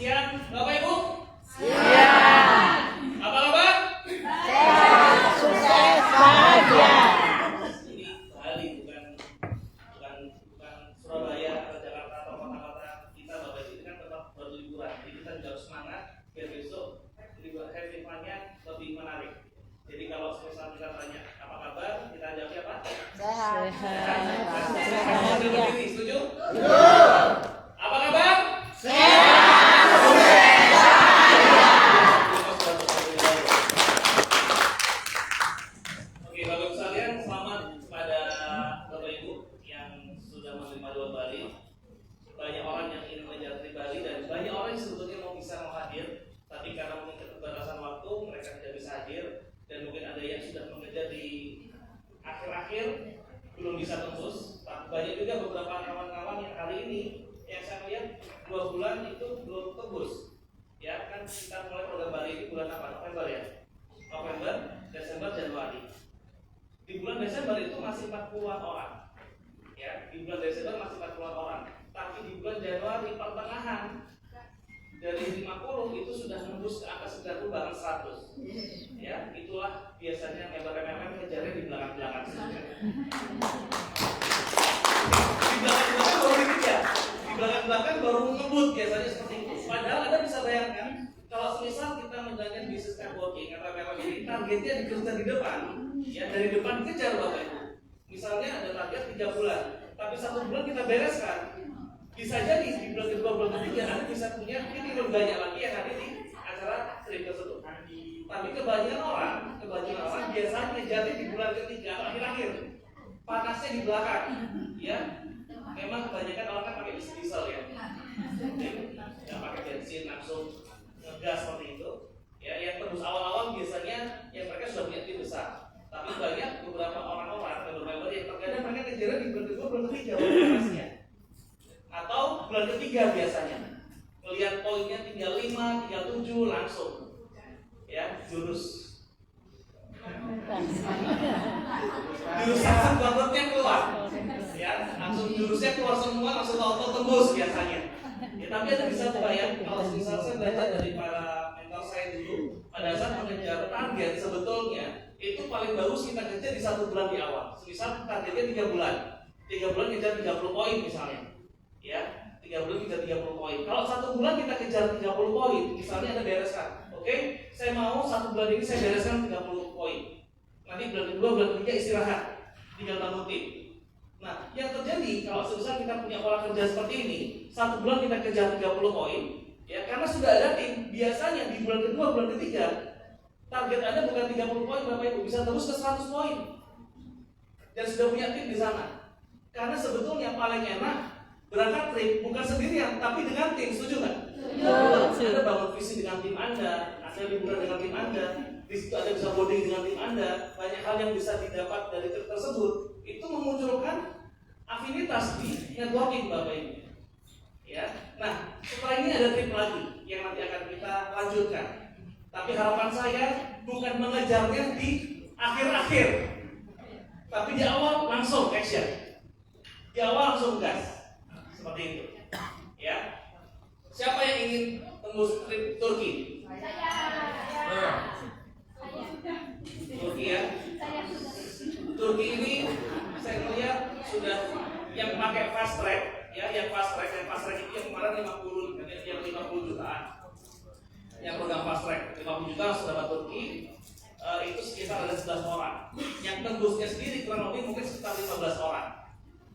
Siang, Bapak Ibu? Siang. Apa kabar? Sehat, sukses, bahagia. Ini Bali, bukan Surabaya atau Jakarta atau kota-kota kita. Bapak Ibu ini kan tetap berliburan, jadi kita juga harus semangat biar besok liburan have fun-nya lebih menarik. Jadi kalau misal kita tanya apa kabar, kita jawabnya apa? Sehat, Sehat, bahagia. setuju? Setuju. Apa kabar? Oke, Bapak Ibu sekalian, selamat kepada Bapak Ibu yang sudah menerima doa Bali. Banyak orang yang ingin menjadi Bali dan banyak orang yang sebetulnya mau hadir, tapi karena mungkin keterbatasan waktu mereka tidak bisa hadir, dan mungkin ada yang sudah mengejar di akhir-akhir belum bisa tembus. Tapi banyak juga beberapa kawan-kawan yang hari ini yang saya lihat 2 bulan itu belum tembus. Ya kan kita mulai program Bali ini bulan apa? November ya? November, Desember, Januari. Di bulan Desember itu masih 40-an orang. Ya, di bulan Desember masih 40-an orang. Tapi di bulan Januari pertengahan dari 50 itu sudah menembus ke angka 90 bahkan 100. Ya, itulah biasanya member-member kejarnya di belakang-belakang saja. Di belakang-belakang baru dikejar. Di belakang-belakang baru ngebut biasanya seperti itu. Padahal Anda bisa bayangkan kalau semisal kita menjalankan bisnis networking atau member ini targetnya dikejar di depan, ya dari depan dikejar Bapak Ibu. Misalnya ada target 3 bulan, tapi 1 bulan kita bereskan. Bisa jadi di bulan kedua, bulan ketiga Anda bisa punya ini lebih banyak lagi yang ada di acara trip tersebut. Tapi kebanyakan orang biasanya jadi di bulan ketiga atau akhir-akhir. Panasnya di belakang, ya. Memang kebanyakan orang kan pakai diesel ya. Nggak pakai bensin langsung ngegas seperti itu. Ya, yang tembus awal-awal biasanya yang mereka sudah punya tim besar. Tapi banyak beberapa orang-orang member-member yang terkadang mereka kejar di bulan kedua, bulan ketiga panasnya. Atau bulan ketiga biasanya melihat poinnya tinggal 5, tinggal 7 langsung ya jurus kuadratnya keluar ya langsung jurusnya keluar semua langsung auto tembus biasanya ya, tapi Anda bisa bayang kalau misalnya saya belajar dari para mentor saya dulu pada saat mengejar target sebetulnya itu paling bagus kita kejar di 1 bulan di awal. Misal targetnya 3 bulan kejar 30 poin misalnya ya 3 bulan kita 30 poin. Kalau 1 bulan kita kejar 30 poin, misalnya Anda bereskan. Oke, saya mau 1 bulan ini saya bereskan 30 poin. Nanti bulan kedua, bulan ketiga istirahat, tinggal nambah tim. Nah, yang terjadi kalau semisal kita punya pola kerja seperti ini, 1 bulan kita kejar 30 poin, ya karena sudah ada tim. Biasanya di bulan kedua, bulan ketiga, target Anda bukan 30 poin, Bapak Ibu bisa terus ke 100 poin. Dan sudah punya tim di sana. Karena sebetulnya paling enak berangkat trip bukan sendirian tapi dengan tim, setuju nggak? Anda bangun visi dengan tim Anda liburan dengan tim Anda, di situ Anda bisa bonding dengan tim Anda, banyak hal yang bisa didapat dari trip tersebut, itu memunculkan afinitas di networking Bapak Ibu. Ya, nah setelah ini ada trip lagi yang nanti akan kita lanjutkan. Tapi harapan saya bukan mengejarnya di akhir-akhir, tapi di awal langsung action, di awal langsung gas. Seperti itu, ya. Siapa yang ingin tembus trip Turki? Turki ya. Turki ini saya melihat sudah yang pakai fast track, ya, yang fast track itu yang kemarin 50, yang 50 jutaan. Yang program fast track 50 juta sudah dapat Turki. Itu sekitar ada 11 orang. Yang tembusnya sendiri kurang lebih mungkin sekitar 15 orang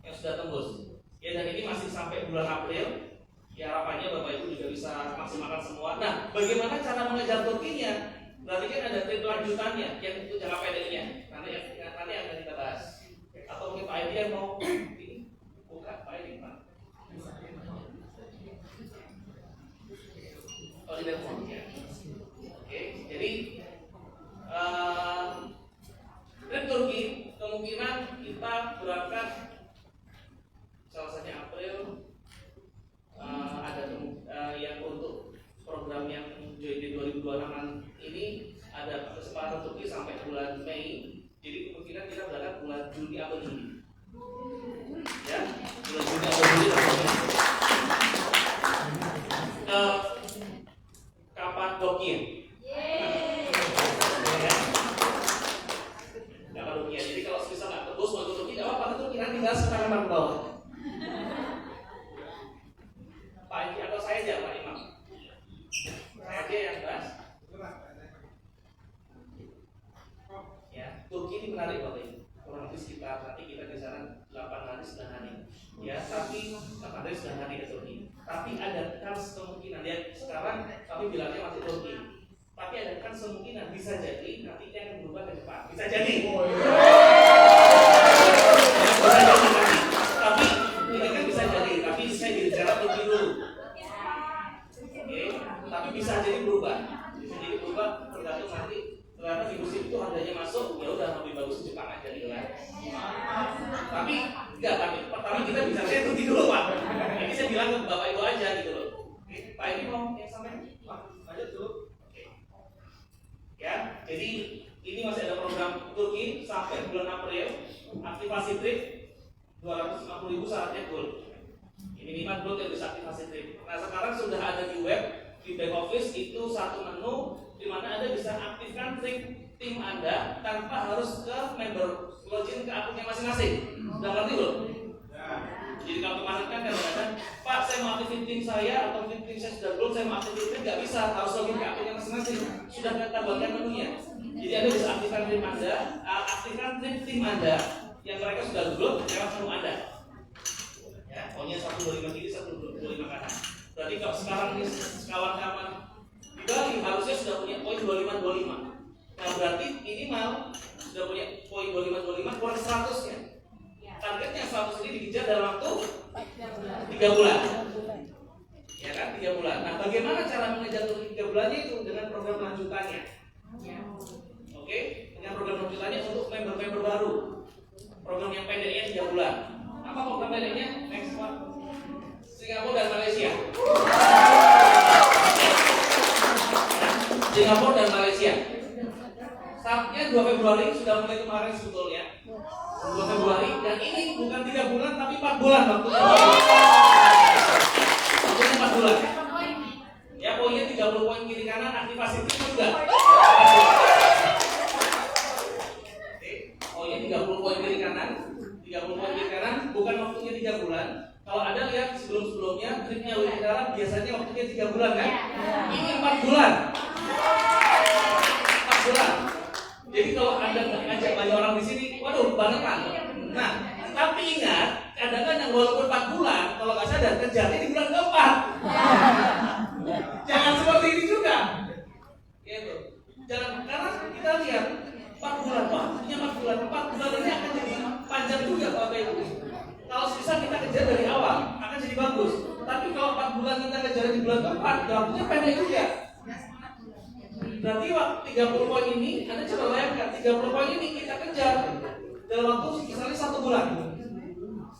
yang sudah tembus. Ya, dan ini masih sampai bulan April. Ya, harapannya Bapak Ibu juga bisa maksimalkan semua. Nah, bagaimana cara mengejar Turkinya? Berarti kan ada trip lanjutannya yang untuk jangka pendeknya. Nanti akan kita bahas. Atau mungkin Pak Edi yang mau ini buka Pak Edi Pak. Oh, di telepon ya. Oke, jadi trip Turki kemungkinan kita berangkat salah satunya April. Ada yang untuk program yang JD 2026 ini ada kesempatan Turki sampai bulan Mei. Jadi kemungkinan kita berangkat bulan Juni atau Juli. Ya, bulan Juni atau Juli. Kappadokia. Kappadokia. Jadi kalau bisa nggak tebus mau ke Turki, nggak apa-apa, ke Turki nanti tinggal sekarang ke bawah. Pak Eki atau saya aja Pak Imam. Saya aja yang bahas. Ya, Turki ini menarik Bapak Ibu. Kurang lebih sekitar nanti kita di sana 8 hari 9 hari. Ya, tapi 8 hari 9 hari ke Turki. Tapi ada kan kemungkinan ya sekarang kami bilangnya masih Turki. Tapi ada kan kemungkinan bisa jadi nanti dia akan berubah ke Jepang. Bisa jadi. Bisa jadi nanti. Tapi ini kan bisa jadi. Tapi saya bicara Turki dulu. Oke. Tapi bisa jadi berubah. Bisa jadi berubah tergantung nanti. Ternyata di musim itu harganya masuk, ya udah lebih bagus Jepang aja gitu kan. Tapi enggak, tapi pertama kita bicaranya Turki dulu Pak. Ini saya bilang ke Bapak Ibu aja gitu loh. Oke, Pak ini mau yang sampai Pak, lanjut dulu. Oke. Ya, jadi ini masih ada program Turki sampai bulan April, aktivasi trip 250.000 syaratnya gold. Ini minimal gold yang bisa aktivasi trip. Nah sekarang sudah ada di web, di back office itu satu menu di mana Anda bisa aktifkan tim Anda tanpa harus ke member login ke akunnya masing-masing. Sudah ngerti belum? Jadi kalau kemarin kan kadang-kadang Pak saya mau aktifin tim saya atau tim saya sudah gold, saya mau aktifin tim, nggak bisa, harus login ke akunnya masing-masing. Sudah kita buatkan menunya. Jadi Anda bisa aktifkan tim Anda, aktifkan tim Anda yang mereka sudah gold lewat menu Anda. Ya, pokoknya 125 kiri, 125 kanan. Berarti kalau sekarang ini kawan-kawan di Bali harusnya sudah punya poin 25-25. Nah berarti minimal sudah punya poin 25-25 kurang 100 ya. Targetnya 100 ini dikejar dalam waktu 3 bulan. Ya kan, 3 bulan. Nah bagaimana cara mengejar 3 bulannya itu dengan program lanjutannya. Oke, dengan program lanjutannya untuk member-member baru. Program yang pendeknya 3 bulan. Apa program pendeknya? Next one. Singapura dan Malaysia. Singapura dan Malaysia. Startnya 2 Februari sudah mulai kemarin sebetulnya. 2 Februari dan ini bukan 3 bulan tapi 4 bulan waktunya. Waktunya 4 bulan. Ya poinnya 30 poin kiri kanan, aktivasi tim juga. Oke, poinnya 30 poin kiri kanan, 30 poin kiri kanan, bukan waktunya 3 bulan. Kalau Anda lihat sebelum-sebelumnya tripnya Wiki Darat biasanya waktunya 3 bulan kan? Ini 4 bulan. 4 bulan. Jadi kalau Anda ngajak banyak orang di sini, waduh, barengan. Nah, tapi ingat, kadang-kadang walaupun 4 bulan, kalau nggak sadar kerjanya di bulan keempat. Jangan seperti ini juga. Gitu. Jangan, karena kita lihat 4 bulan, waktunya 4 bulan. 4 bulan ini akan jadi panjang juga Bapak Ibu. Kalau bisa kita kejar dari awal, akan jadi bagus. Tapi kalau 4 bulan kita kejar di bulan keempat, waktunya pendek juga. Berarti 30 poin ini, Anda coba bayangkan 30 poin ini kita kejar dalam waktu misalnya 1 bulan.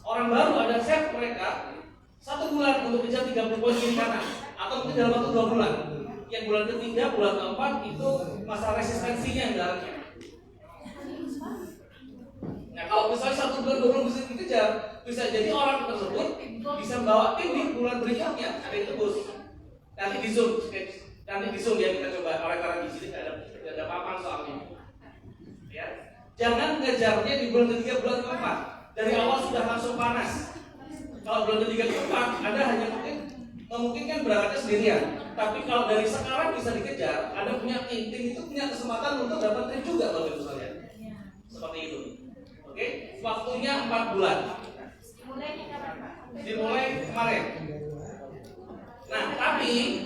Orang baru ada set mereka 1 bulan untuk kejar 30 poin kiri kanan, atau mungkin dalam waktu 2 bulan. Yang bulan ketiga, bulan keempat itu masa resistensinya dalamnya. Nah kalau misalnya 1 bulan 2 bulan bisa dikejar, bisa jadi orang tersebut bisa membawa tim di bulan berikutnya ada yang tebus. Nanti di zoom. Nanti di zoom ya kita coba orang-orang di sini tidak ada papan soalnya. Ya, jangan ngejarnya di bulan ketiga, bulan keempat. Dari awal sudah langsung panas. Kalau bulan ketiga keempat, Anda hanya memungkinkan berangkatnya sendirian. Tapi kalau dari sekarang bisa dikejar, Anda punya tim itu punya kesempatan untuk dapat tim juga kalau misalnya. Seperti itu. Oke, waktunya 4 bulan. Dimulai kemarin. Nah, tapi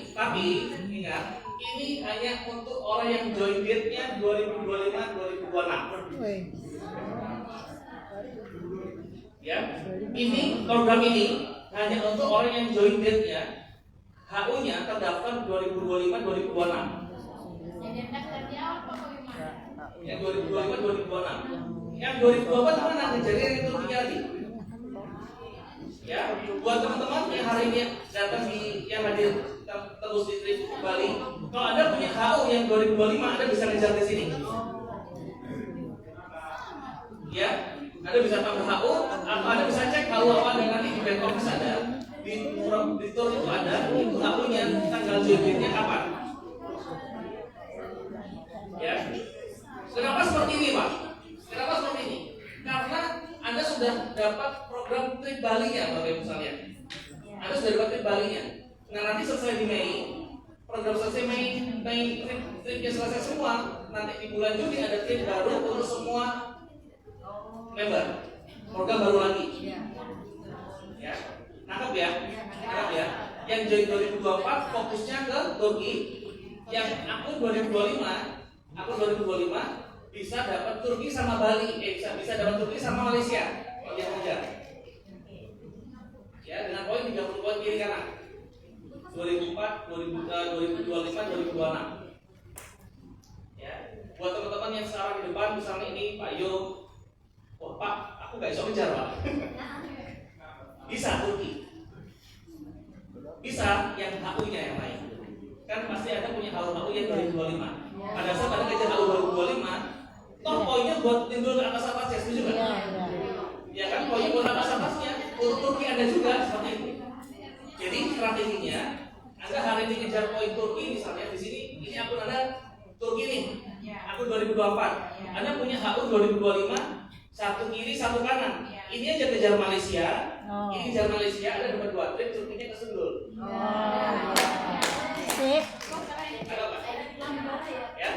ingat, ini hanya untuk orang yang join date-nya 2025-2026. Ya, ini program ini hanya untuk orang yang join date-nya HU-nya terdaftar 2025-2026. Yang 2025-2026. Yang 2024 mana ngejarnya itu 3 hari. Ya, buat teman-teman yang hari ini datang di yang hadir terus di trip Bali, kalau Anda punya HU yang 2025, Anda bisa ngejar di sini. Ya, Anda bisa tambah HU, atau Anda bisa cek HU apa dan nanti di back office ada di tour itu ada itu HU-nya tanggal joinnya kapan. Ya. Kenapa seperti ini, Pak? Kenapa seperti ini? Karena Anda sudah dapat program trip Bali-nya, Bapak Ibu sekalian. Anda sudah dapat trip Bali-nya. Nah, nanti selesai di Mei, program selesai Mei tripnya selesai semua. Nanti di bulan Juni ada trip baru untuk semua member. Program baru lagi. Ya, nangkep ya? Nangkep ya? Yang join 2024 fokusnya ke Turki. Yang akun 2025 bisa dapat Turki sama Bali, bisa dapat Turki sama Malaysia. Kalau dia kerja. Ya, dengan poin 30 poin kiri kanan. 2004, 2025, 2026. Ya, buat teman-teman yang sekarang di depan, misalnya ini Pak Yo, wah Pak, aku gak bisa kejar Pak. Bisa Turki. Bisa yang HU-nya yang lain. Kan pasti ada punya HU yang 2025. Pada saat ada kejar HU 2025, toh poinnya buat timbul ke atas atasnya, setuju nggak? Ya kan, poinnya buat atas atasnya. Untuk Turki ada juga seperti itu. Jadi strateginya, Anda hari ini kejar poin Turki misalnya di sini, ini akun Anda Turki nih, akun 2024. Anda punya HU 2025, satu kiri satu kanan. Ini aja kejar Malaysia, ini kejar Malaysia, ada dapat 2 trip, Turkinya kesundul. Sip. Ya,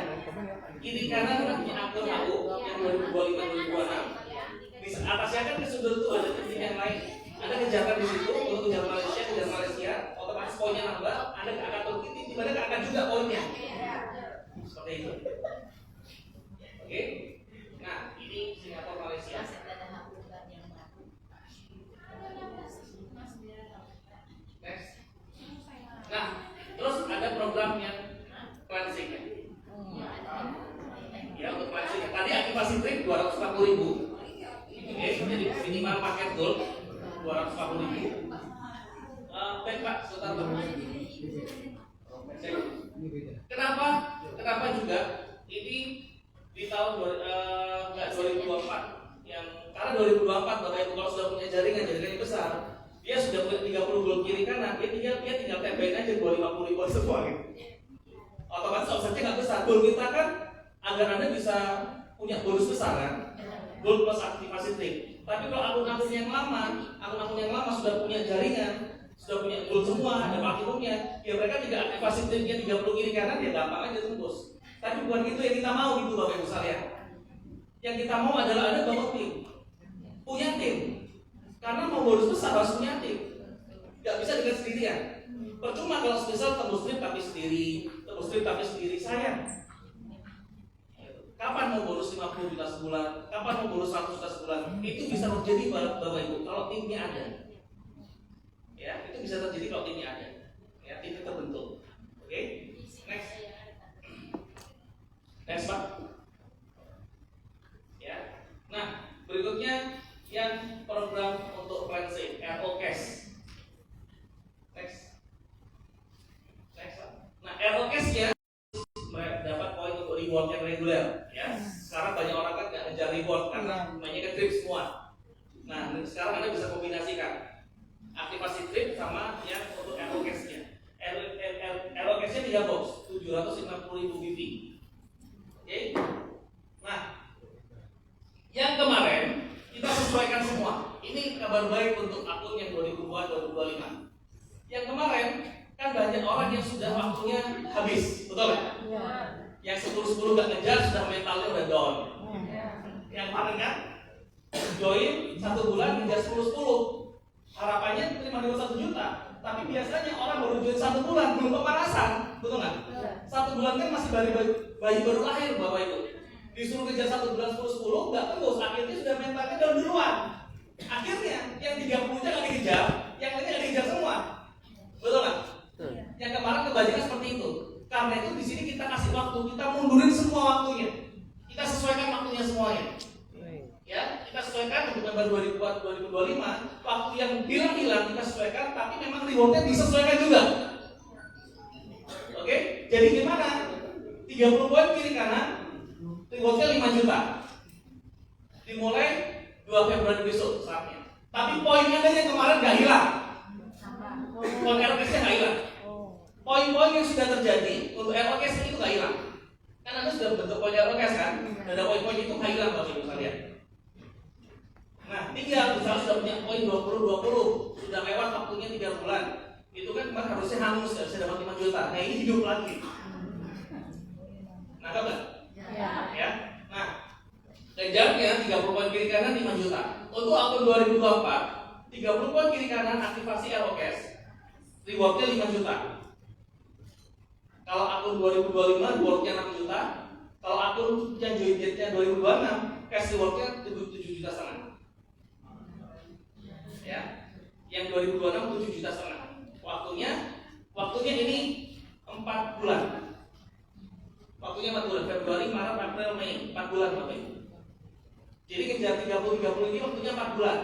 kiri kanan Anda punya akun HU yang 2025 2026. Di atasnya kan kesundul tuh ada trip yang lain. Anda kejarkan di situ untuk kejar Malaysia, otomatis poinnya nambah. Anda ke angka Turki, di mana ke angka juga poinnya. Seperti itu. Oke. Nah, ini Singapura Malaysia. Next. Nah, terus ada program yang cleansing ya. Ya, untuk cleansing. Tadi aktivasi trip 240.000. Oke, jadi minimal paket gold 240.000. Baik Pak, sebentar Pak. Kenapa juga ini di tahun 2024 karena 2024 Bapak Ibu kalau sudah punya jaringan yang besar, dia sudah punya 30 gold kiri kanan, dia tinggal tembakin aja 250.000 semua gitu. Otomatis offsetnya nggak besar. Goal kita kan agar Anda bisa punya bonus besar kan, goal plus aktivasi trip. Tapi kalau akun-akun yang lama sudah punya jaringan, sudah punya goal semua, ada maksimumnya, ya mereka tidak aktivasi tripnya 30 kiri kanan, ya gampang aja tembus. Tapi bukan itu yang kita mau gitu Bapak Ibu sekalian. Yang kita mau adalah Anda bangun tim, punya tim. Karena mau bonus besar harus punya tim. Gak bisa dengan sendirian. Percuma kalau misal tembus trip tapi sendiri, sayang. Kapan mau bonus 50 juta sebulan? Kapan mau bonus 100 juta sebulan? Itu bisa terjadi Bapak Ibu kalau timnya ada. Ya, itu bisa terjadi kalau timnya ada. Ya, tim terbentuk. Oke? Next Pak. Ya. Nah, berikutnya yang program untuk cleansing ROCAS. Next Pak. Nah, ROCAS-nya dapat poin untuk reward yang reguler. Ya. Sekarang banyak orang kan nggak ngejar reward karena mainnya ke trip semua. Nah, sekarang Anda bisa kombinasikan aktivasi trip sama yang untuk ROCAS-nya. ROCAS-nya 3 box, 750.000 BV. Oke. Nah, yang kemarin kita sesuaikan semua. Ini kabar baik untuk akun yang 2025. Yang kemarin kan banyak orang yang sudah waktunya habis, betul nggak? Yang 10-10 nggak ngejar sudah mentalnya udah down. Yang kemarin kan join 1 bulan ngejar 10-10. Harapannya terima dulu 1 juta. Tapi biasanya orang baru join 1 bulan belum pemanasan, betul nggak? 1 bulan kan masih bayi baru lahir Bapak Ibu. Disuruh kejar 1 bulan 10-10 nggak tembus, akhirnya sudah mentalnya down duluan. Akhirnya yang 30-nya nggak dikejar, yang lainnya nggak dikejar semua, betul nggak? Yang kemarin kebanyakan seperti itu. Karena itu di sini kita kasih waktu, kita mundurin semua waktunya, kita sesuaikan waktunya semuanya. Ya, kita sesuaikan untuk member 2025, waktu yang hilang kita sesuaikan, tapi memang rewardnya disesuaikan juga. Oke, jadi gimana? 30 poin kiri kanan, rewardnya 5 juta. Dimulai 2 Februari besok saatnya. Tapi poinnya yang kemarin nggak hilang. Poin ROCAS-nya nggak hilang. Poin-poin yang sudah terjadi untuk ROCAS itu nggak hilang. Kan Anda sudah bentuk poin ROKS kan? Dan ada poin-poin itu hilang Bapak Ibu sekalian. Nah, tinggal misalnya sudah punya poin 20-20, sudah lewat waktunya 3 bulan. Itu kan kemarin harusnya hangus, nggak bisa dapat 5 juta. Nah, ini hidup lagi. Nah, kan? Ya. Nah, kejarnya 30 poin kiri kanan 5 juta. Untuk akun 2024, 30 poin kiri kanan aktivasi ROKS, rewardnya 5 juta. Kalau akun 2025 rewardnya 6 juta. Kalau akun yang join date-nya 2026, cash rewardnya 7 juta setengah. Ya, yang 2026 7 juta setengah. Waktunya ini 4 bulan. Waktunya 4 bulan, Februari, Maret, April, Mei, 4 bulan Bapak Ibu. Jadi kejar 30 ini waktunya 4 bulan.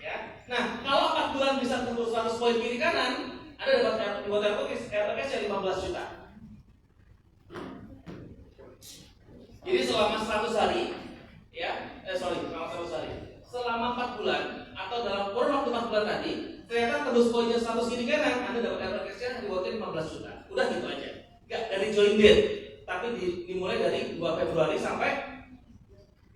Ya. Nah, kalau 4 bulan bisa tembus 100 poin kiri kanan, Anda dapat ROKS yang 15 juta. Jadi selama 100 hari, selama 100 hari. Selama 4 bulan atau dalam kurun waktu 4 bulan tadi, ternyata tembus poinnya 100 kiri kanan, Anda dapat ROKS-nya rewardnya 15 juta. Udah gitu aja. Enggak dari join date, tapi dimulai dari 2 Februari sampai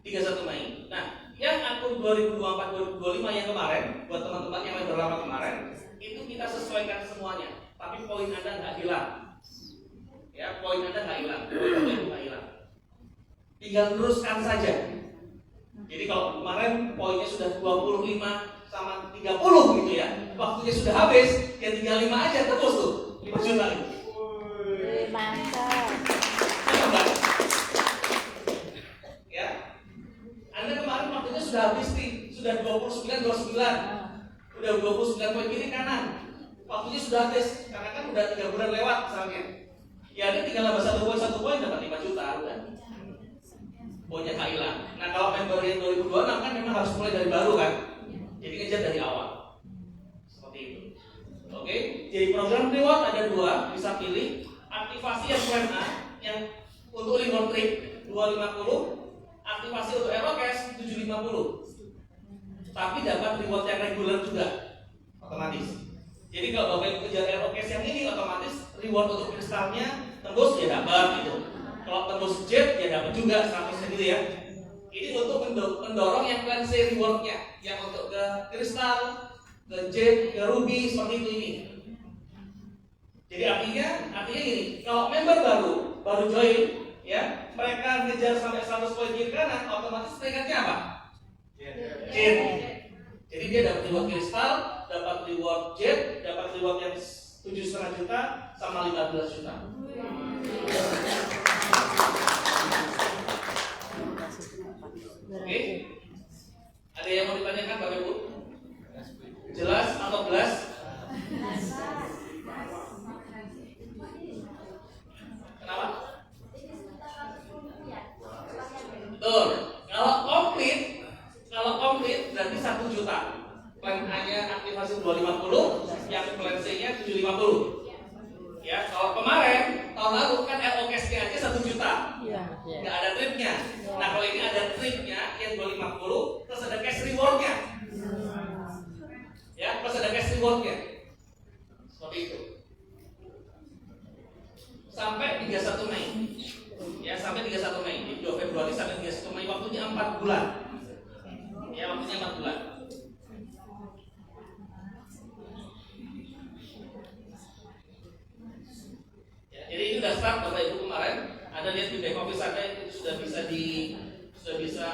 31 Mei. Nah, yang akun 2024-2025 yang kemarin, buat teman-teman yang member lama kemarin, itu kita sesuaikan semuanya. Tapi poin Anda nggak hilang. Ya, poin Anda nggak hilang. Poin nggak hilang. Tinggal teruskan saja. Jadi kalau kemarin poinnya sudah 25 sama 30 gitu ya, waktunya sudah habis, ya tinggal 5 aja terus tuh 5 juta. Mantap. Ya, Anda kemarin waktunya sudah habis nih, sudah 29. Udah 29 poin kiri kanan. Waktunya sudah habis, karena kan udah 3 bulan lewat misalnya. Ya Anda tinggal nambah 1 poin dapat 5 juta udah. Poinnya tak hilang. Nah kalau member yang 2026 kan memang harus mulai dari baru kan. Jadi ngejar dari awal. Seperti itu. Oke, jadi program reward ada 2, bisa pilih. Aktivasi yang plan A yang untuk reward trip 250, aktivasi untuk ROKS 750. Tapi dapat reward yang reguler juga otomatis. Jadi kalau Bapak Ibu kejar ROKS yang ini otomatis reward untuk kristalnya tembus ya dapat gitu. Kalau tembus jet ya dapat juga 100 gitu ya. Ini untuk mendorong yang plan C rewardnya, yang untuk ke kristal, ke jet, ke ruby seperti itu ini. Jadi artinya gini, kalau member baru join ya, mereka ngejar sampai 100 poin kiri kanan, otomatis peringkatnya apa? Jet. Jadi dia dapat reward kristal, dapat reward jet, dapat reward yang 7,5 juta sama 15 juta. Oke. Ada yang mau ditanyakan Bapak Ibu? Jelas atau belas? Kenapa? Betul. Kalau komplit berarti 1 juta. Plan A-nya aktivasi 250, yang plan C-nya 750. Ya, kalau kemarin tahun lalu kan ROKS-nya aja 1 juta. Nggak ada tripnya. Nah, kalau ini ada tripnya yang 250, terus ada cash reward-nya. Ya, terus ada cash reward-nya. Seperti itu. Sampai 31 Mei. Ya, sampai 31 Mei. Di 2 Februari sampai 31 Mei, waktunya 4 bulan. Ya, waktunya 4 bulan. Ya, jadi ini udah start Bapak Ibu kemarin. Anda lihat di back office Anda itu sudah bisa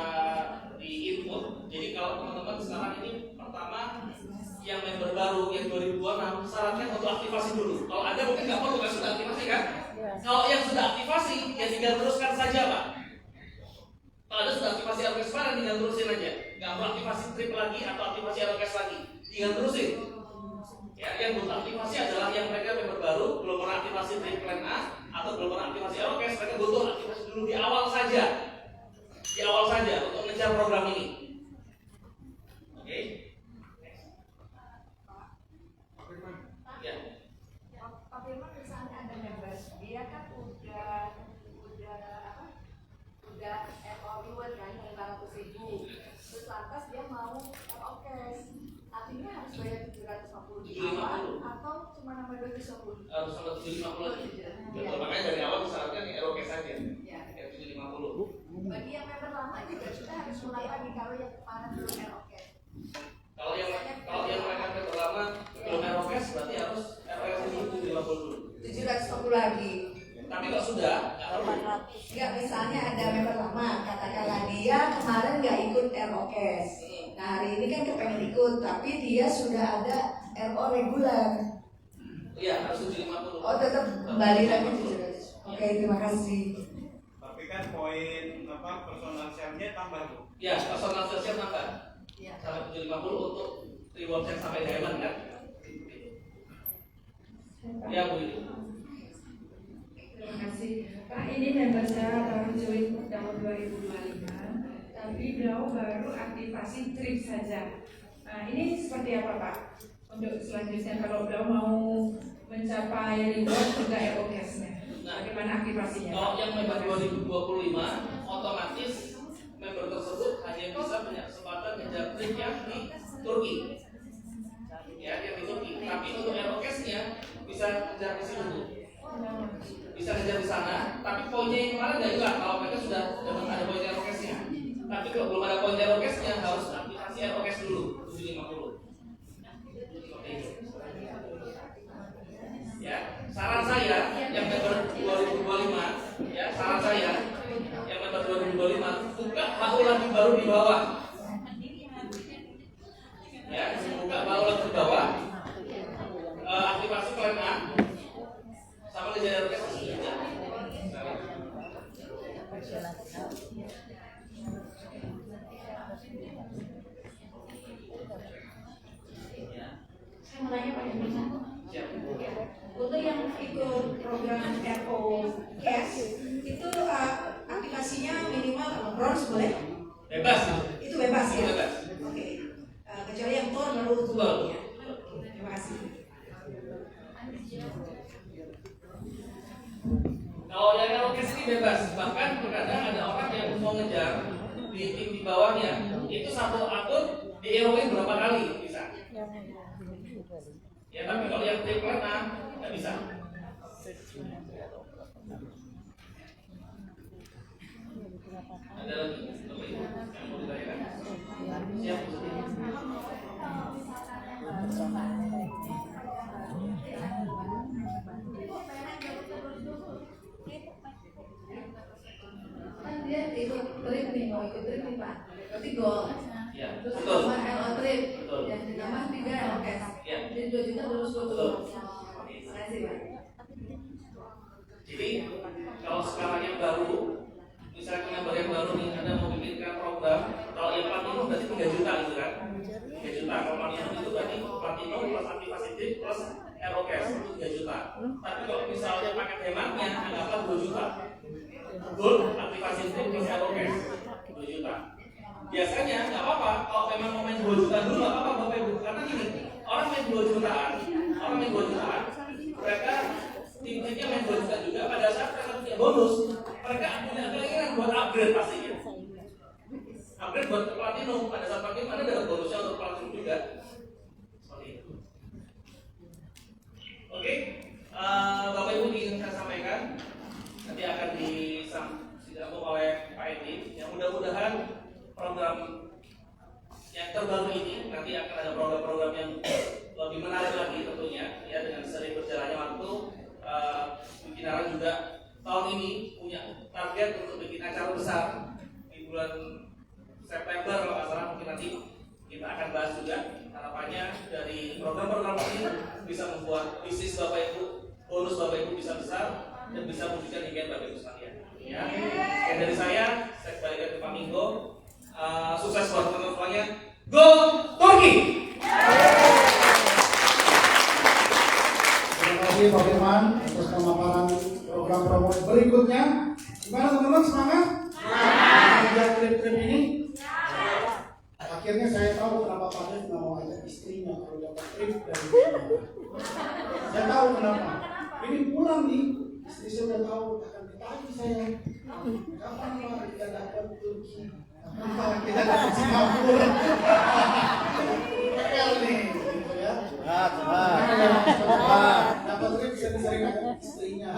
di input. Jadi kalau teman-teman sekarang ini pertama yang member baru yang 2026 syaratnya untuk aktivasi dulu. Kalau Anda mungkin nggak perlu kan sudah aktivasi kan? Kalau yang sudah aktivasi ya tinggal teruskan saja Pak. Kalau Anda sudah aktivasi ROKS kemarin tinggal terusin aja. Nggak perlu aktivasi trip lagi atau aktivasi ROKS lagi. Tinggal terusin. Ya, yang butuh aktivasi adalah yang mereka member baru belum pernah aktivasi trip plan A atau belum pernah aktivasi ROKS. Mereka butuh aktivasi dulu di awal saja. Di awal saja untuk mengejar program ini. Oke. Ya. Pak Firman misalnya ada member, dia kan udah reward kan yang 500.000. Terus lantas dia mau ROKS. Artinya harus bayar 750 di awal atau cuma nambah 2 harus sampai 750 lagi. Betul, makanya dari awal disyaratkan ROK saja. Ya. 750. Bagi yang member lama juga kita harus mulai lagi kalau yang kemarin belum ROKes. Kalau yang mereka member lama belum ROKes berarti harus ROKes dulu 750 dulu. 750 lagi. Tapi kalau sudah, nggak perlu. Enggak, misalnya ada member lama, katakanlah dia kemarin nggak ikut ROKes. Nah hari ini kan kepengen ikut, tapi dia sudah ada RO reguler. Iya, harus 750. Oh tetap kembali lagi 700. Oke, terima kasih. Tapi kan poin personal share-nya tambah tuh. Ya, personal sosial tambah Ya. sampai 750 untuk reward yang sampai diamond kan? Ya, Bu. Terima kasih. Pak, ini member saya baru join tahun 2025, tapi beliau baru aktivasi trip saja. Nah, ini seperti apa Pak? Untuk selanjutnya kalau beliau mau mencapai reward juga ROKes-nya, bagaimana aktivasinya? Kalau yang member 2025, otomatis member tersebut hanya bisa punya kesempatan ngejar trip yang di Turki. Ya, yang di Turki. Tapi untuk ROKes-nya bisa ngejar di sini dulu. Bisa ngejar di sana, tapi poinnya yang kemarin nggak hilang kalau mereka sudah dapat ada poin ROKes-nya. Tapi kalau belum ada poin ROKes-nya harus aktivasi ROKes dulu 750. Seperti itu. Ya, saran saya yang member 2025, ya saran saya yang member 2025 buka HU lagi baru di bawah. Ya, buka HU lagi di bawah. Aktivasi plan A sama ngejar ROKes. Saya mau nanya Pak Hendra. Siap. Untuk yang ikut program ROKes itu aktivasinya minimal bronze boleh? Bebas. Itu bebas ya? Bebas. Oke. Kecuali yang tor baru turun ya. Terima kasih. Kalau yang ROKes ini bebas, bahkan terkadang ada orang yang mau ngejar di tim di bawahnya, itu satu akun di ROK berapa kali bisa. Ya, tapi kalau yang tim pernah nggak bisa. Ada lagi yang mau ditanyakan? Siap. Kan dia ikut trip nih, mau ikut trip nih Pak. Berarti gol. Ya, Terus betul. tambah RO trip. Betul. Dan ditambah 3 ROKes. Ya. Jadi 2 juta terus 20. Betul. Terima kasih Pak. Jadi kalau sekarang yang baru, misalnya member yang baru nih, Anda mau bikinkan program, kalau yang platinum berarti 3 juta gitu kan? 3 juta. Kalau platinum itu berarti platinum plus aktivasi tip plus ROKes itu 3 juta. Tapi kalau misalnya paket hematnya, anggaplah 2 juta. Gold aktivasi tip plus ROKes 2 juta. Biasanya nggak apa-apa kalau memang mau main 2 juta dulu nggak apa-apa Bapak Ibu, karena gini, orang main 2 jutaan, mereka tim-timnya main 2 juta juga. Pada saat mereka punya bonus, mereka punya keinginan buat upgrade pastinya. Upgrade buat platinum, pada saat platinum ada dapat bonusnya untuk platinum juga. Seperti itu. Oke, Bapak Ibu ingin saya sampaikan, nanti akan disambung oleh Pak Edi. Yang mudah-mudahan program yang terbaru ini nanti akan ada program-program yang lebih menarik lagi tentunya, ya, dengan sering berjalannya waktu. Bikinaran juga tahun ini punya target untuk bikin acara besar di bulan September kalau nggak salah, mungkin nanti kita akan bahas juga. Harapannya dari program-program ini bisa membuat bisnis Bapak Ibu, bonus Bapak Ibu bisa besar dan bisa mewujudkan impian Bapak Ibu sekalian. Ya, sekian dari saya kembalikan ke Pak Minggo. Sukses buat teman-teman semuanya. Go Turki! Terima kasih Pak Firman atas pemaparan program promosi berikutnya. Gimana teman-teman, semangat? Semangat! Trip-trip ini? Akhirnya saya tahu kenapa Pak Firman nggak mau ajak istrinya kalau dapat trip dari istrinya. Saya tahu kenapa. Ini pulang nih, istri saya udah tahu akan ditanya saya. Kapan Pak kita dapat Turki? Kapan kita dapat Singapura? Keren nih, gitu ya. Dapat sering ada istrinya,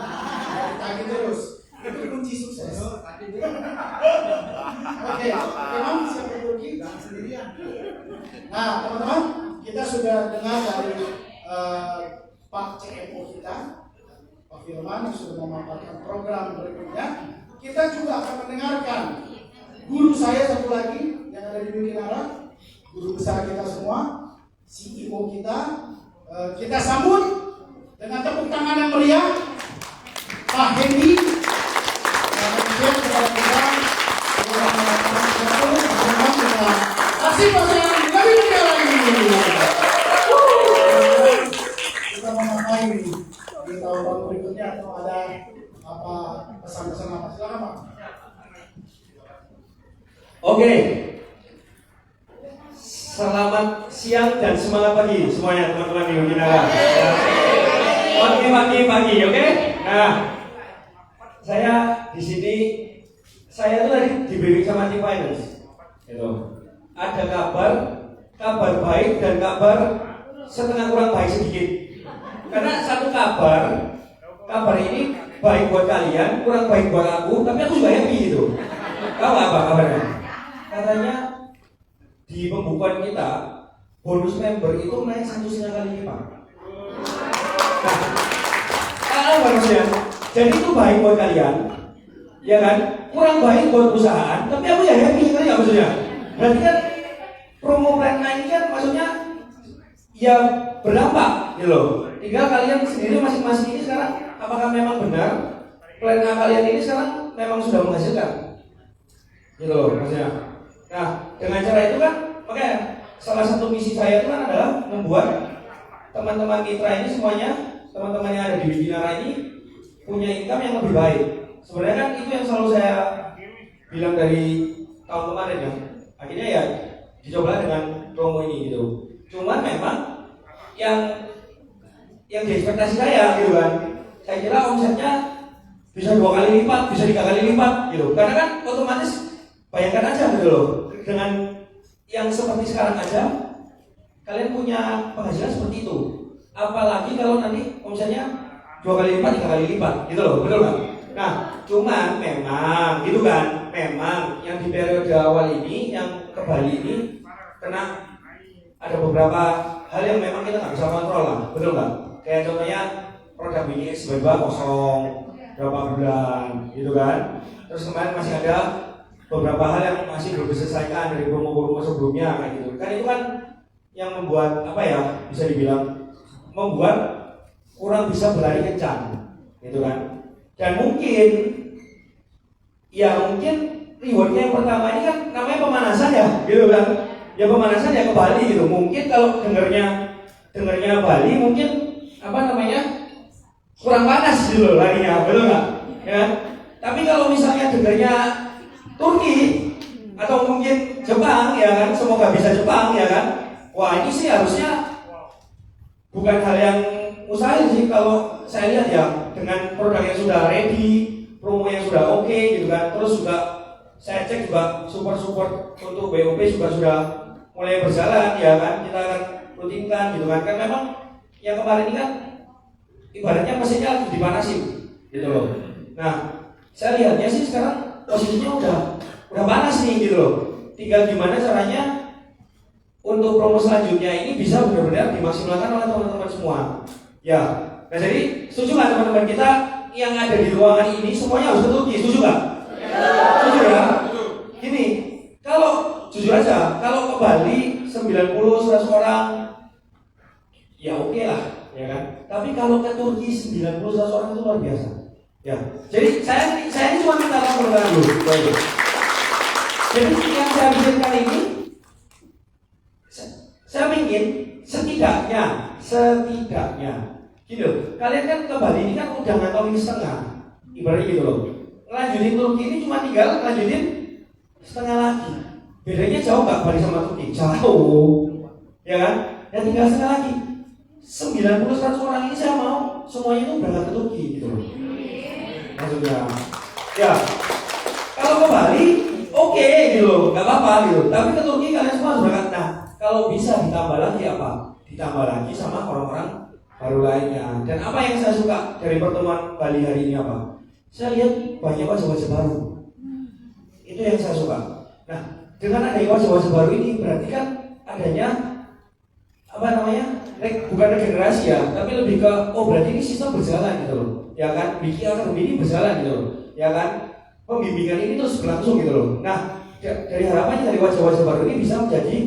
ditagih terus. Itu kunci sukses. Oke, memang siapa Turki? Jangan sendirian. Nah, teman-teman, kita sudah dengar dari Pak CFO kita, Pak Firman, yang sudah memaparkan program berikutnya. Kita juga akan mendengarkan guru saya satu lagi yang ada di Wikinara, guru besar kita semua, CEO kita. Kita sambut dengan tepuk tangan yang meriah Pak Hendy. Kemudian kepada kita kasih pasangan lebih mulia lagi. Kita mau ngapain di tahun berikutnya, atau ada apa pesan-pesan apa? Silakan Pak. Oke. Selamat siang dan semangat pagi semuanya teman-teman di Wikinara. Pagi, oke? Nah, saya di sini, saya tuh tadi di briefing sama tim finance. Gitu. Ada kabar baik dan kabar setengah kurang baik sedikit. Karena satu kabar ini baik buat kalian, kurang baik buat aku, tapi aku juga happy gitu. Tahu apa kabarnya? Katanya di pembukuan kita bonus member itu naik 1,5 kali lipat. Nah, harusnya. Jadi itu baik buat kalian, ya kan? Kurang baik buat perusahaan, tapi aku ya happy kan ya maksudnya. Berarti kan promo plan ini kan maksudnya ya berdampak, gitu loh. Tinggal kalian sendiri masing-masing ini sekarang apakah memang benar plan A kalian ini sekarang memang sudah menghasilkan, gitu loh maksudnya. Nah, dengan cara itu kan, makanya salah satu misi saya itu kan adalah membuat teman-teman mitra ini semuanya, teman-teman yang ada di Wikinara ini punya income yang lebih baik. Sebenarnya kan itu yang selalu saya bilang dari tahun kemarin ya. Akhirnya ya dicoba dengan promo ini gitu. Cuman memang yang diekspektasi saya gitu kan, saya kira omsetnya bisa 2 kali lipat, bisa 3 kali lipat gitu. Karena kan otomatis bayangkan aja gitu loh, dengan yang seperti sekarang aja kalian punya penghasilan seperti itu. Apalagi kalau nanti omsetnya 2 kali lipat, 3 kali lipat gitu loh, betul nggak? Nah, cuman memang gitu kan, memang yang di periode awal ini, yang ke Bali ini kena ada beberapa hal yang memang kita nggak bisa kontrol lah, betul nggak? Kayak contohnya produk BX tiba-tiba kosong berapa bulan, gitu kan? Terus kemarin masih ada beberapa hal yang masih belum diselesaikan dari promo-promo sebelumnya kayak gitu. Kan itu kan yang membuat apa ya, bisa dibilang membuat kurang bisa berlari kencang, gitu kan? Dan mungkin rewardnya yang pertama ini kan namanya pemanasan ya, gitu kan? Ya pemanasan ya ke Bali gitu. Mungkin kalau dengarnya Bali mungkin kurang panas gitu loh larinya, betul nggak? Ya. Tapi kalau misalnya dengarnya Turki atau mungkin Jepang ya kan, semoga bisa Jepang ya kan. Wah, ini sih harusnya bukan hal yang mustahil sih kalau saya lihat ya, dengan produk yang sudah ready, promo yang sudah oke gitu kan. Terus juga saya cek juga support untuk BOP juga sudah mulai berjalan ya kan. Kita akan rutinkan gitu kan. Kan memang yang kemarin ini kan ibaratnya mesinnya lagi dipanasin gitu loh. Nah, saya lihatnya sih sekarang posisinya udah panas nih gitu loh. Tinggal gimana caranya untuk promo selanjutnya ini bisa benar-benar dimaksimalkan oleh teman-teman semua. Ya, nah jadi setuju nggak teman-teman kita yang ada di ruangan ini semuanya harus ke Turki, setuju nggak? Setuju ya? Gini, kalau jujur aja, kalau ke Bali 90-100 orang, ya oke lah, ya kan? Tapi kalau ke Turki 90-100 orang itu luar biasa. Ya, jadi saya ini cuma minta tolong dulu. Jadi yang saya bikin ini, saya ingin setidaknya, gitu. Kalian kan ke Bali ini kan udah ngantongin setengah, ibaratnya gitu loh. Lanjutin Turki ini cuma tinggal lanjutin setengah lagi. Bedanya jauh nggak Bali sama Turki? Jauh, ya kan? Dan tinggal setengah lagi. 90-100 orang ini saya mau semuanya itu berangkat ke Turki gitu loh. Maksudnya, ya kalau ke Bali oke gitu loh, nggak apa-apa gitu. Tapi ke Turki kalian semua harus berangkat. Nah, kalau bisa ditambah lagi apa? Ditambah lagi sama orang-orang baru lainnya. Dan apa yang saya suka dari pertemuan Bali hari ini apa? Saya lihat banyak wajah-wajah baru. Itu yang saya suka. Nah, dengan adanya wajah-wajah baru ini berarti kan adanya apa namanya? Bukan regenerasi ya, tapi lebih ke berarti ini sistem berjalan gitu loh. Ya kan? Bikin akademi ini berjalan gitu loh. Ya kan? Pembimbingan ini terus berlangsung gitu loh. Nah, dari harapannya dari wajah-wajah baru ini bisa menjadi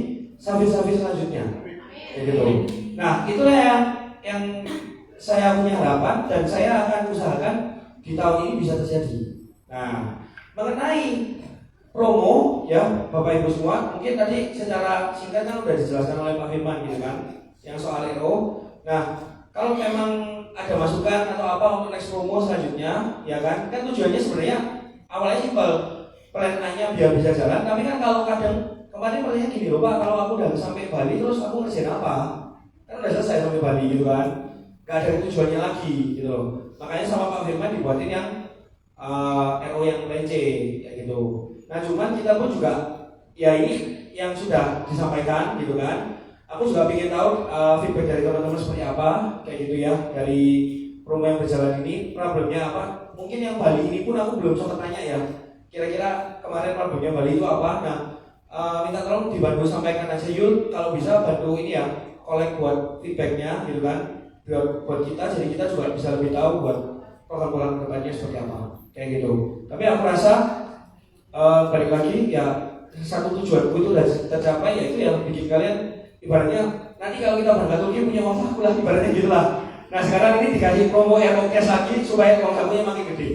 safir-safir selanjutnya. Gitu. Nah, itulah yang saya punya harapan dan saya akan usahakan di tahun ini bisa terjadi. Nah, mengenai promo ya Bapak Ibu semua, mungkin tadi secara singkat kan sudah dijelaskan oleh Pak Firman gitu kan, yang soal RO. Nah, kalau memang ada masukan atau apa untuk next promo selanjutnya, ya kan tujuannya sebenarnya awalnya simpel, plan A-nya biar bisa jalan. Tapi kan kalau kadang kemarin pertanyaan gini loh Pak, kalau aku udah sampai Bali terus aku ngerjain apa? Kan udah selesai sampai Bali gitu kan, gak ada tujuannya lagi gitu loh. Makanya sama Pak Firman dibuatin yang RO yang lence kayak gitu. Nah cuman kita pun juga ya ini yang sudah disampaikan gitu kan. Aku juga ingin tahu feedback dari teman-teman seperti apa kayak gitu ya dari promo yang berjalan ini, problemnya apa. Mungkin yang Bali ini pun aku belum sempat tanya ya, kira-kira kemarin problemnya Bali itu apa. Nah minta tolong dibantu sampaikan aja Yul, kalau bisa bantu ini ya collect buat feedbacknya gitu kan, buat kita, jadi kita juga bisa lebih tahu buat program-program kedepannya seperti apa kayak gitu. Tapi aku rasa balik lagi ya, satu tujuanku itu udah tercapai, yaitu yang bikin kalian ibaratnya nanti kalau kita berangkat Turki punya uang saku lah, ibaratnya gitu lah. Nah sekarang ini dikasih promo RO cash lagi supaya uang sakunya makin gede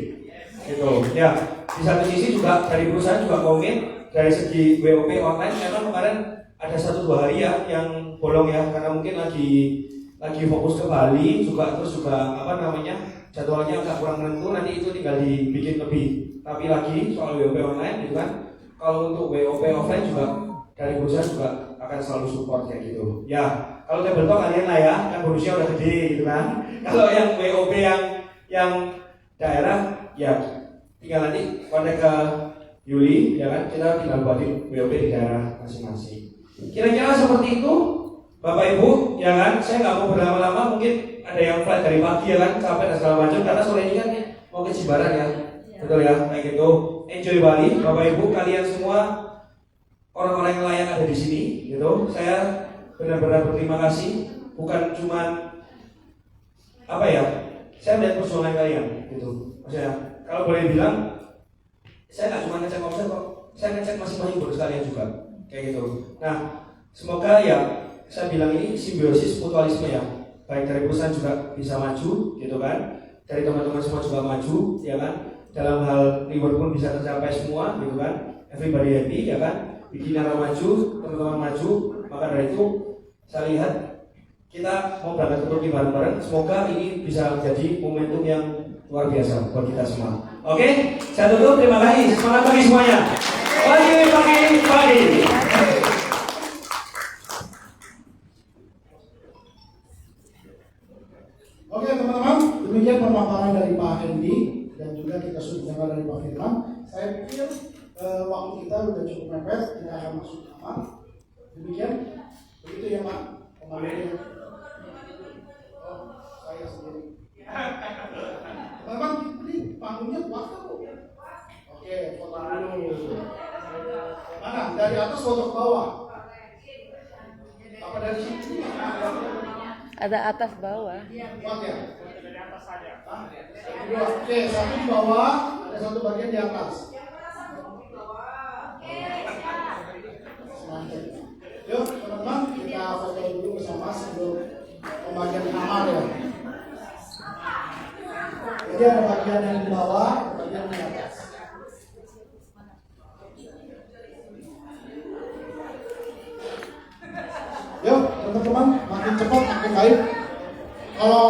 gitu ya. Di satu sisi juga dari perusahaan juga komit dari segi WOP online, memang kemarin ada 1-2 hari ya yang bolong ya, karena mungkin lagi fokus ke Bali juga, terus juga apa namanya jadwalnya agak kurang menentu. Nanti itu tinggal dibikin lebih rapi lagi soal WOP online gitu kan. Kalau untuk WOP offline juga dari perusahaan juga akan selalu support kayak gitu ya. Kalau tabletop kalian lah ya, kan bonusnya udah gede gitu kan. Kalau yang WOP yang daerah ya tinggal nanti kontak ke Yuli ya kan, kita tinggal buatin WOP di daerah masing-masing. Kira-kira seperti itu Bapak Ibu ya kan. Saya nggak mau berlama-lama, mungkin ada yang flight dari pagi ya kan, capek dan segala macam, karena sore ini kan mau ke Jimbaran ya. Betul ya, kayak gitu. Enjoy Bali Bapak Ibu kalian semua, orang-orang yang layak ada di sini gitu. Saya benar-benar berterima kasih, bukan cuman apa ya, saya melihat perjuangan kalian gitu. Maksudnya kalau boleh bilang, saya nggak cuma ngecek omset kok, saya ngecek masing-masing bonus kalian juga kayak gitu. Nah semoga ya, saya bilang ini simbiosis mutualisme ya, baik dari perusahaan juga bisa maju gitu kan, dari teman-teman semua juga maju ya kan, dalam hal reward pun bisa tercapai semua gitu kan, everybody happy ya kan, bikin arah maju, teman-teman maju. Maka dari itu saya lihat kita mau berangkat ke Turki bareng-bareng, semoga ini bisa menjadi momentum yang luar biasa buat kita semua. Oke, saya tutup, terima kasih, semangat pagi semuanya. Pagi. Oke teman-teman, demikian pemaparan dari Pak Hendy dan juga kita sudah dengar dari Pak Firman. Saya pikir waktu kita sudah cukup mepet, tidak akan masuk lama. Demikian, begitu ya Pak. Komandannya. Oh, saya sendiri. Teman-teman, ini panggungnya kuat kan Bu? Oke, foto dulu. Mana? Dari atas foto ke bawah? Apa dari sini? Ada atas bawah. Kuat ya? Dari atas saja. Oke, satu di bawah, ada satu bagian di atas. Yuk teman-teman, kita foto dulu bersama sebelum pembagian kamar ya. Jadi ada bagian yang di bawah, bagian di atas. Yuk teman-teman, makin cepat makin baik. Kalau